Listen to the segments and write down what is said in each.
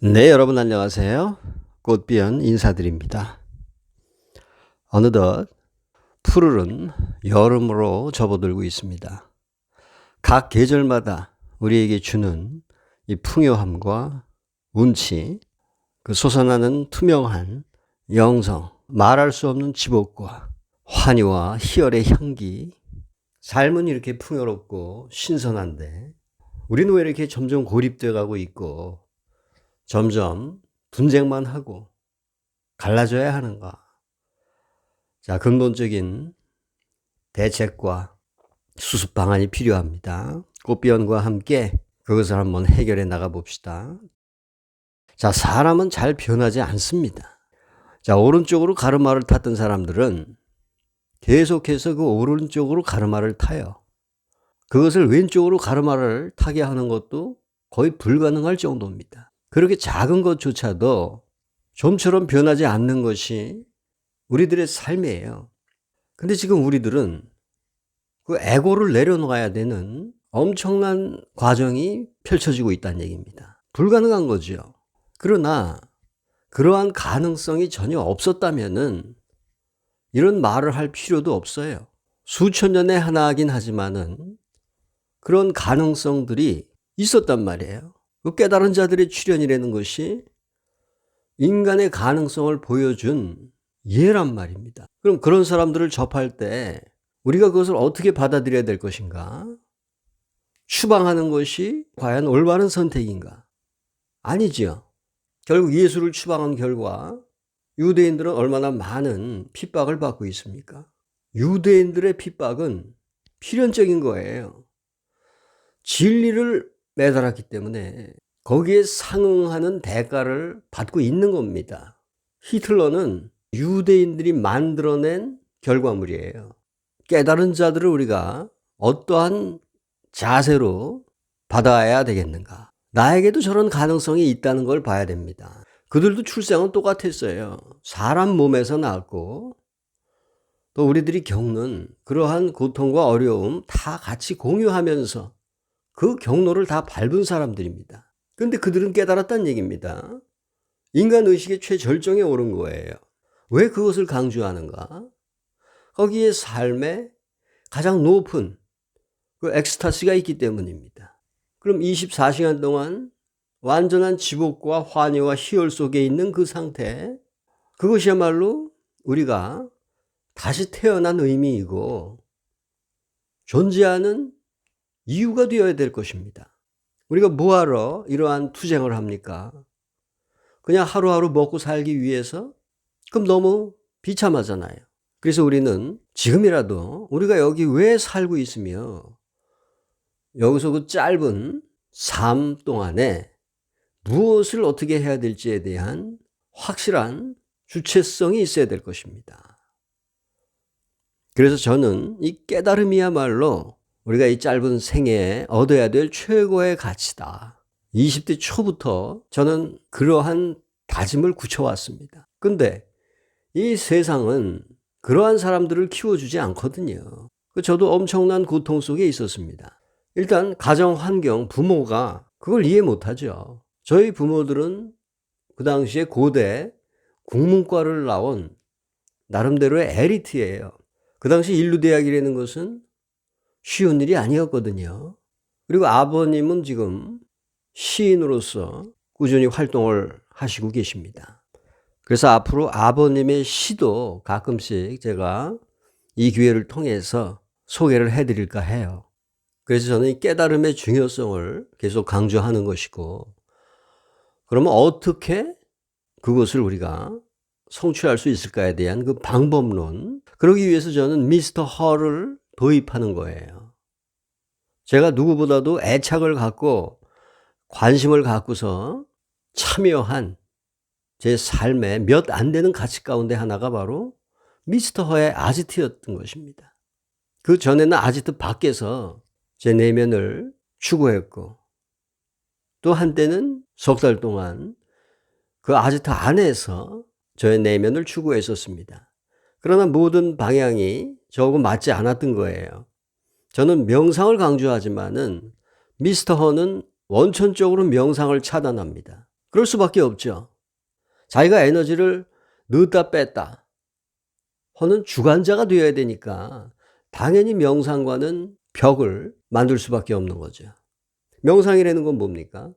네, 여러분 안녕하세요. 꽃비연 인사드립니다. 어느덧 푸르른 여름으로 접어들고 있습니다. 각 계절마다 우리에게 주는 이 풍요함과 운치, 그 솟아나는 투명한 영성, 말할 수 없는 지복과 환희와 희열의 향기, 삶은 이렇게 풍요롭고 신선한데 우리는 왜 이렇게 점점 고립돼 가고 있고 점점 분쟁만 하고 갈라져야 하는가? 자, 근본적인 대책과 수습 방안이 필요합니다. 꽃비연과 함께 그것을 한번 해결해 나가 봅시다. 자, 사람은 잘 변하지 않습니다. 자, 오른쪽으로 가르마를 탔던 사람들은 계속해서 그 오른쪽으로 가르마를 타요. 그것을 왼쪽으로 가르마를 타게 하는 것도 거의 불가능할 정도입니다. 그렇게 작은 것조차도 좀처럼 변하지 않는 것이 우리들의 삶이에요. 근데 지금 우리들은 그 에고를 내려놓아야 되는 엄청난 과정이 펼쳐지고 있다는 얘기입니다. 불가능한 거죠. 그러나 그러한 가능성이 전혀 없었다면은 이런 말을 할 필요도 없어요. 수천 년에 하나이긴 하지만은 그런 가능성들이 있었단 말이에요. 그 깨달은 자들의 출현이라는 것이 인간의 가능성을 보여준 예란 말입니다. 그럼 그런 사람들을 접할 때 우리가 그것을 어떻게 받아들여야 될 것인가? 추방하는 것이 과연 올바른 선택인가? 아니지요. 결국 예수를 추방한 결과 유대인들은 얼마나 많은 핍박을 받고 있습니까? 유대인들의 핍박은 필연적인 거예요. 진리를 매달았기 때문에 거기에 상응하는 대가를 받고 있는 겁니다. 히틀러는 유대인들이 만들어낸 결과물이에요. 깨달은 자들을 우리가 어떠한 자세로 받아야 되겠는가? 나에게도 저런 가능성이 있다는 걸 봐야 됩니다. 그들도 출생은 똑같았어요. 사람 몸에서 낳았고 또 우리들이 겪는 그러한 고통과 어려움 다 같이 공유하면서 그 경로를 다 밟은 사람들입니다. 그런데 그들은 깨달았다는 얘기입니다. 인간의식의 최절정에 오른 거예요. 왜 그것을 강조하는가? 거기에 삶의 가장 높은 그 엑스타시가 있기 때문입니다. 그럼 24시간 동안 완전한 지복과 환희와 희열 속에 있는 그 상태, 그것이야말로 우리가 다시 태어난 의미이고 존재하는 이유가 되어야 될 것입니다. 우리가 뭐하러 이러한 투쟁을 합니까? 그냥 하루하루 먹고 살기 위해서? 그럼 너무 비참하잖아요. 그래서 우리는 지금이라도 우리가 여기 왜 살고 있으며 여기서 그 짧은 삶 동안에 무엇을 어떻게 해야 될지에 대한 확실한 주체성이 있어야 될 것입니다. 그래서 저는 이 깨달음이야말로 우리가 이 짧은 생애에 얻어야 될 최고의 가치다. 20대 초부터 저는 그러한 다짐을 굳혀왔습니다. 근데 이 세상은 그러한 사람들을 키워주지 않거든요. 저도 엄청난 고통 속에 있었습니다. 일단 가정 환경, 부모가 그걸 이해 못하죠. 저희 부모들은 그 당시에 고대 국문과를 나온 나름대로의 엘리트예요. 그 당시 인류대학이라는 것은 쉬운 일이 아니었거든요. 그리고 아버님은 지금 시인으로서 꾸준히 활동을 하시고 계십니다. 그래서 앞으로 아버님의 시도 가끔씩 제가 이 기회를 통해서 소개를 해드릴까 해요. 그래서 저는 이 깨달음의 중요성을 계속 강조하는 것이고, 그러면 어떻게 그것을 우리가 성취할 수 있을까에 대한 그 방법론, 그러기 위해서 저는 미스터 허를 도입하는 거예요. 제가 누구보다도 애착을 갖고 관심을 갖고서 참여한 제 삶의 몇 안 되는 가치 가운데 하나가 바로 미스터 허의 아지트였던 것입니다. 그 전에는 아지트 밖에서 제 내면을 추구했고 또 한때는 석 달 동안 그 아지트 안에서 저의 내면을 추구했었습니다. 그러나 모든 방향이 저하고 맞지 않았던 거예요. 저는 명상을 강조하지만은 미스터 허는 원천적으로 명상을 차단합니다. 그럴 수밖에 없죠. 자기가 에너지를 넣었다 뺐다 하는 주관자가 되어야 되니까 당연히 명상과는 벽을 만들 수밖에 없는 거죠. 명상이라는 건 뭡니까?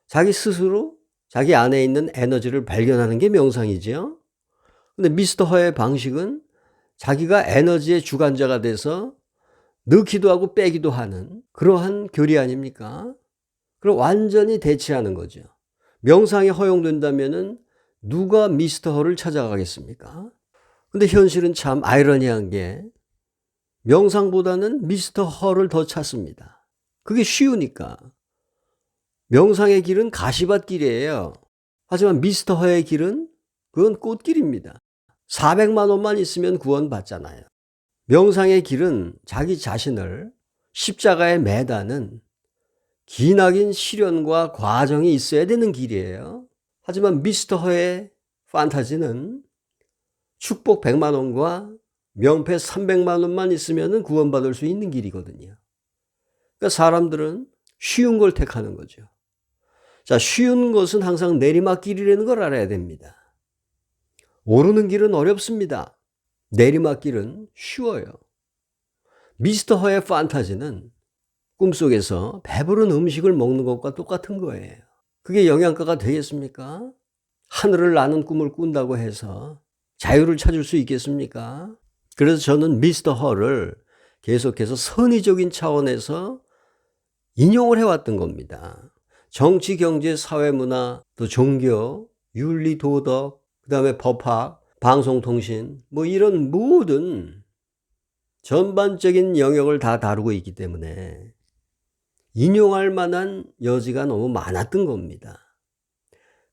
자기 스스로 자기 안에 있는 에너지를 발견하는 게 명상이지요. 근데 미스터 허의 방식은 자기가 에너지의 주관자가 돼서 넣기도 하고 빼기도 하는 그러한 교리 아닙니까? 그럼 완전히 대치하는 거죠. 명상이 허용된다면은 누가 미스터 허를 찾아가겠습니까? 근데 현실은 참 아이러니한 게 명상보다는 미스터 허를 더 찾습니다. 그게 쉬우니까. 명상의 길은 가시밭길이에요. 하지만 미스터 허의 길은 그건 꽃길입니다. 400만 원만 있으면 구원받잖아요. 명상의 길은 자기 자신을 십자가에 매다는 기나긴 시련과 과정이 있어야 되는 길이에요. 하지만 미스터 허의 판타지는 축복 100만 원과 명패 300만 원만 있으면 구원받을 수 있는 길이거든요. 그러니까 사람들은 쉬운 걸 택하는 거죠. 자, 쉬운 것은 항상 내리막길이라는 걸 알아야 됩니다. 오르는 길은 어렵습니다. 내리막길은 쉬워요. 미스터 허의 판타지는 꿈속에서 배부른 음식을 먹는 것과 똑같은 거예요. 그게 영양가가 되겠습니까? 하늘을 나는 꿈을 꾼다고 해서 자유를 찾을 수 있겠습니까? 그래서 저는 미스터 허를 계속해서 선의적인 차원에서 인용을 해왔던 겁니다. 정치, 경제, 사회, 문화, 또 종교, 윤리, 도덕, 그 다음에 법학, 방송통신 뭐 이런 모든 전반적인 영역을 다 다루고 있기 때문에 인용할 만한 여지가 너무 많았던 겁니다.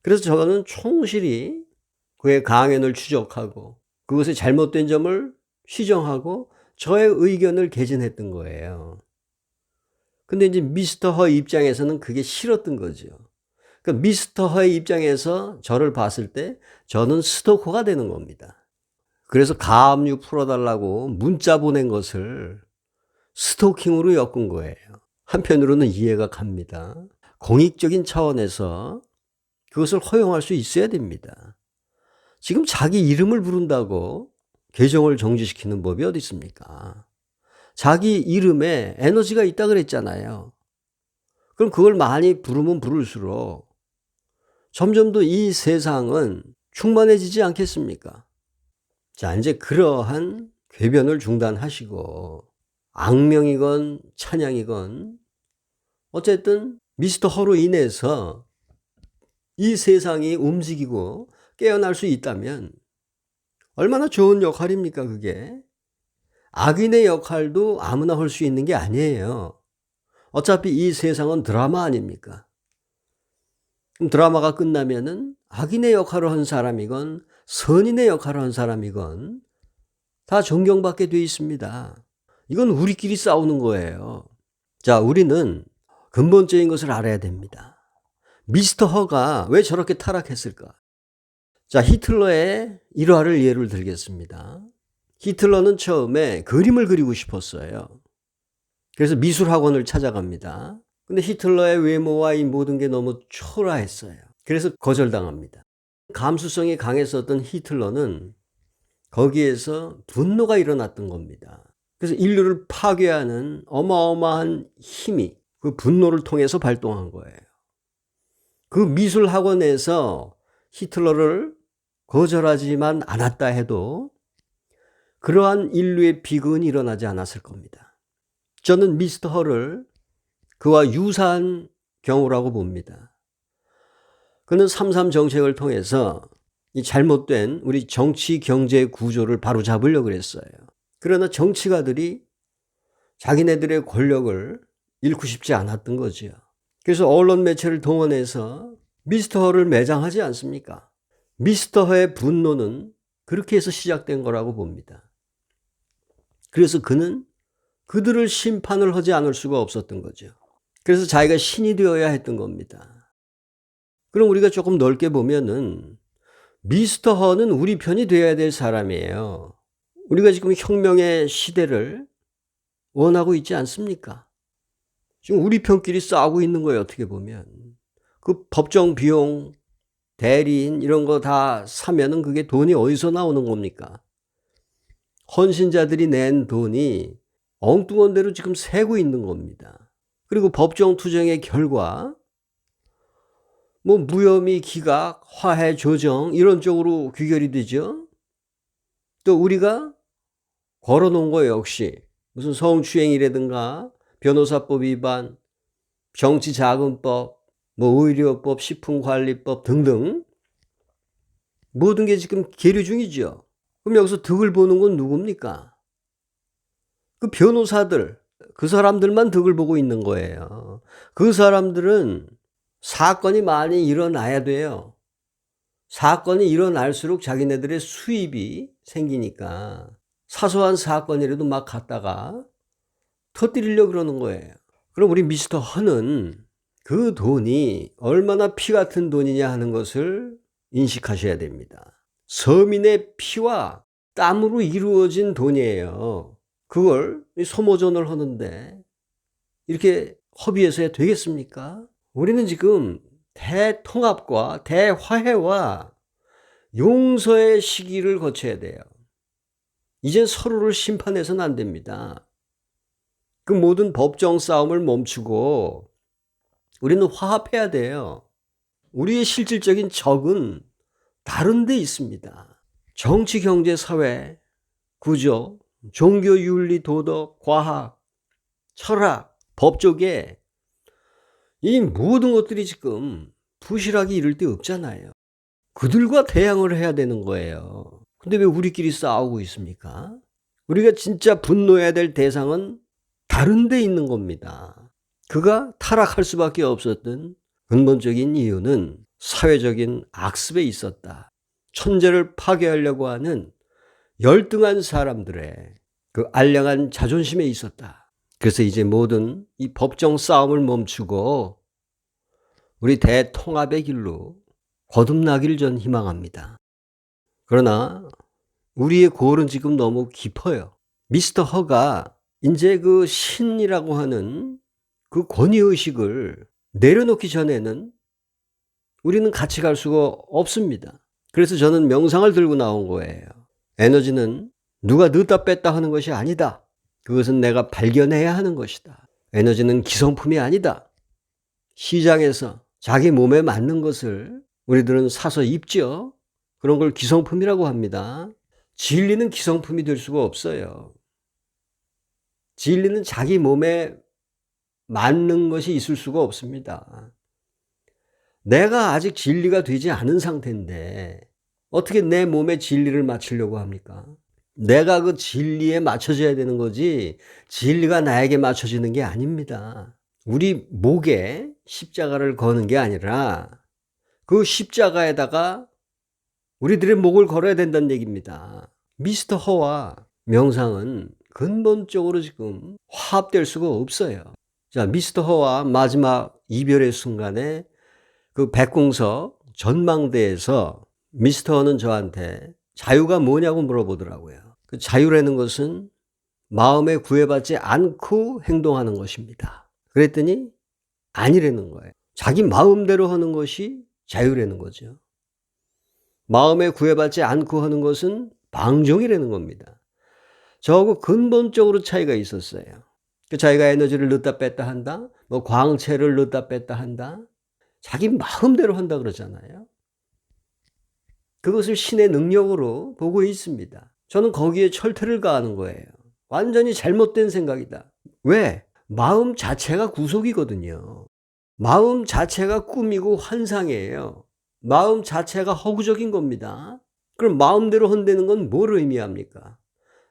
그래서 저는 충실히 그의 강연을 추적하고 그것의 잘못된 점을 시정하고 저의 의견을 개진했던 거예요. 근데 이제 미스터 허 입장에서는 그게 싫었던 거죠. 그러니까 미스터 허의 입장에서 저를 봤을 때 저는 스토커가 되는 겁니다. 그래서 가압류 풀어달라고 문자 보낸 것을 스토킹으로 엮은 거예요. 한편으로는 이해가 갑니다. 공익적인 차원에서 그것을 허용할 수 있어야 됩니다. 지금 자기 이름을 부른다고 계정을 정지시키는 법이 어디 있습니까? 자기 이름에 에너지가 있다 그랬잖아요. 그럼 그걸 많이 부르면 부를수록 점점 더 이 세상은 충만해지지 않겠습니까? 자, 이제 그러한 궤변을 중단하시고 악명이건 찬양이건 어쨌든 미스터 허로 인해서 이 세상이 움직이고 깨어날 수 있다면 얼마나 좋은 역할입니까, 그게? 악인의 역할도 아무나 할 수 있는 게 아니에요. 어차피 이 세상은 드라마 아닙니까? 그럼 드라마가 끝나면은 악인의 역할을 한 사람이건 선인의 역할을 한 사람이건 다 존경받게 돼 있습니다. 이건 우리끼리 싸우는 거예요. 자, 우리는 근본적인 것을 알아야 됩니다. 미스터 허가 왜 저렇게 타락했을까? 자, 히틀러의 일화를 예를 들겠습니다. 히틀러는 처음에 그림을 그리고 싶었어요. 그래서 미술학원을 찾아갑니다. 근데 히틀러의 외모와 이 모든 게 너무 초라했어요. 그래서 거절당합니다. 감수성이 강했었던 히틀러는 거기에서 분노가 일어났던 겁니다. 그래서 인류를 파괴하는 어마어마한 힘이 그 분노를 통해서 발동한 거예요. 그 미술학원에서 히틀러를 거절하지만 않았다 해도 그러한 인류의 비극은 일어나지 않았을 겁니다. 저는 미스터 허를 그와 유사한 경우라고 봅니다. 그는 3.3 정책을 통해서 이 잘못된 우리 정치 경제 구조를 바로잡으려고 했어요. 그러나 정치가들이 자기네들의 권력을 잃고 싶지 않았던 거죠. 그래서 언론 매체를 동원해서 미스터 허를 매장하지 않습니까? 미스터 허의 분노는 그렇게 해서 시작된 거라고 봅니다. 그래서 그는 그들을 심판을 하지 않을 수가 없었던 거죠. 그래서 자기가 신이 되어야 했던 겁니다. 그럼 우리가 조금 넓게 보면은 미스터 허는 우리 편이 되어야 될 사람이에요. 우리가 지금 혁명의 시대를 원하고 있지 않습니까? 지금 우리 편끼리 싸우고 있는 거예요, 어떻게 보면. 그 법정 비용, 대리인 이런 거 다 사면은 그게 돈이 어디서 나오는 겁니까? 헌신자들이 낸 돈이 엉뚱한 대로 지금 새고 있는 겁니다. 그리고 법정 투쟁의 결과 뭐 무혐의 기각, 화해 조정 이런 쪽으로 귀결이 되죠. 또 우리가 걸어놓은 거 역시 무슨 성추행이라든가 변호사법 위반, 정치자금법, 뭐 의료법, 식품관리법 등등 모든 게 지금 계류 중이죠. 그럼 여기서 득을 보는 건 누굽니까? 그 변호사들, 그 사람들만 득을 보고 있는 거예요. 그 사람들은 사건이 많이 일어나야 돼요. 사건이 일어날수록 자기네들의 수입이 생기니까 사소한 사건이라도 막 갖다가 터뜨리려고 그러는 거예요. 그럼 우리 미스터 허는 그 돈이 얼마나 피 같은 돈이냐 하는 것을 인식하셔야 됩니다. 서민의 피와 땀으로 이루어진 돈이에요. 그걸 소모전을 하는데 이렇게 허비해서야 되겠습니까? 우리는 지금 대통합과 대화해와 용서의 시기를 거쳐야 돼요. 이젠 서로를 심판해서는 안 됩니다. 그 모든 법정 싸움을 멈추고 우리는 화합해야 돼요. 우리의 실질적인 적은 다른 데 있습니다. 정치, 경제, 사회, 구조, 종교, 윤리, 도덕, 과학, 철학, 법 쪽에 이 모든 것들이 지금 부실하게 이를 데 없잖아요. 그들과 대항을 해야 되는 거예요. 근데 왜 우리끼리 싸우고 있습니까? 우리가 진짜 분노해야 될 대상은 다른 데 있는 겁니다. 그가 타락할 수밖에 없었던 근본적인 이유는 사회적인 악습에 있었다. 천재를 파괴하려고 하는 열등한 사람들의 그 알량한 자존심에 있었다. 그래서 이제 모든 이 법정 싸움을 멈추고 우리 대통합의 길로 거듭나기를 전 희망합니다. 그러나 우리의 골은 지금 너무 깊어요. 미스터 허가 이제 그 신이라고 하는 그 권위의식을 내려놓기 전에는 우리는 같이 갈 수가 없습니다. 그래서 저는 명상을 들고 나온 거예요. 에너지는 누가 넣다 뺐다 하는 것이 아니다. 그것은 내가 발견해야 하는 것이다. 에너지는 기성품이 아니다. 시장에서 자기 몸에 맞는 것을 우리들은 사서 입죠. 그런 걸 기성품이라고 합니다. 진리는 기성품이 될 수가 없어요. 진리는 자기 몸에 맞는 것이 있을 수가 없습니다. 내가 아직 진리가 되지 않은 상태인데 어떻게 내 몸에 진리를 맞추려고 합니까? 내가 그 진리에 맞춰져야 되는 거지 진리가 나에게 맞춰지는 게 아닙니다. 우리 목에 십자가를 거는 게 아니라 그 십자가에다가 우리들의 목을 걸어야 된다는 얘기입니다. 미스터 허와 명상은 근본적으로 지금 화합될 수가 없어요. 자, 미스터 허와 마지막 이별의 순간에 그 백궁석 전망대에서 미스터 허는 저한테 자유가 뭐냐고 물어보더라고요. 그 자유라는 것은 마음에 구애받지 않고 행동하는 것입니다. 그랬더니 아니라는 거예요. 자기 마음대로 하는 것이 자유라는 거죠. 마음에 구애받지 않고 하는 것은 방종이라는 겁니다. 저하고 근본적으로 차이가 있었어요. 그 자기가 에너지를 넣다 뺐다 한다, 뭐 광채를 넣다 뺐다 한다, 자기 마음대로 한다 그러잖아요. 그것을 신의 능력으로 보고 있습니다. 저는 거기에 철퇴를 가하는 거예요. 완전히 잘못된 생각이다. 왜? 마음 자체가 구속이거든요. 마음 자체가 꿈이고 환상이에요. 마음 자체가 허구적인 겁니다. 그럼 마음대로 한다는 건 뭘 의미합니까?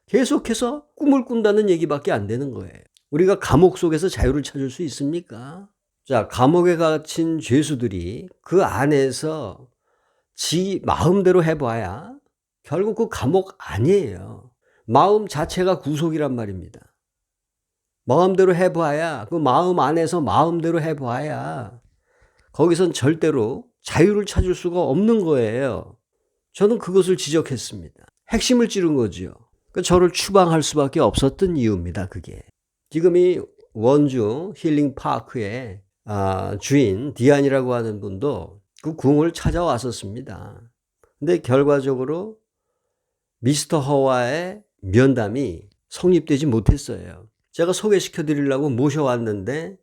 계속해서 꿈을 꾼다는 얘기밖에 안 되는 거예요. 우리가 감옥 속에서 자유를 찾을 수 있습니까? 자, 감옥에 갇힌 죄수들이 그 안에서 지 마음대로 해봐야 결국 그 감옥 아니에요. 마음 자체가 구속이란 말입니다. 마음대로 해봐야 그 마음 안에서 마음대로 해봐야 거기선 절대로 자유를 찾을 수가 없는 거예요. 저는 그것을 지적했습니다. 핵심을 찌른 거죠. 저를 추방할 수밖에 없었던 이유입니다. 그게. 지금 이 원주 힐링파크에 주인 디안이라고 하는 분도 그 궁을 찾아왔었습니다. 근데 결과적으로 미스터 허와의 면담이 성립되지 못했어요. 제가 소개시켜 드리려고 모셔왔는데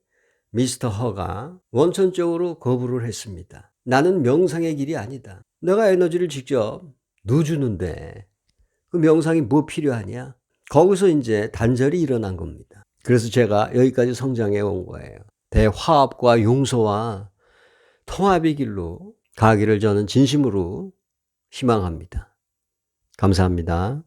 미스터 허가 원천적으로 거부를 했습니다. 나는 명상의 길이 아니다. 내가 에너지를 직접 넣어주는데 그 명상이 뭐 필요하냐? 거기서 이제 단절이 일어난 겁니다. 그래서 제가 여기까지 성장해 온 거예요. 대화합과 용서와 통합의 길로 가기를 저는 진심으로 희망합니다. 감사합니다.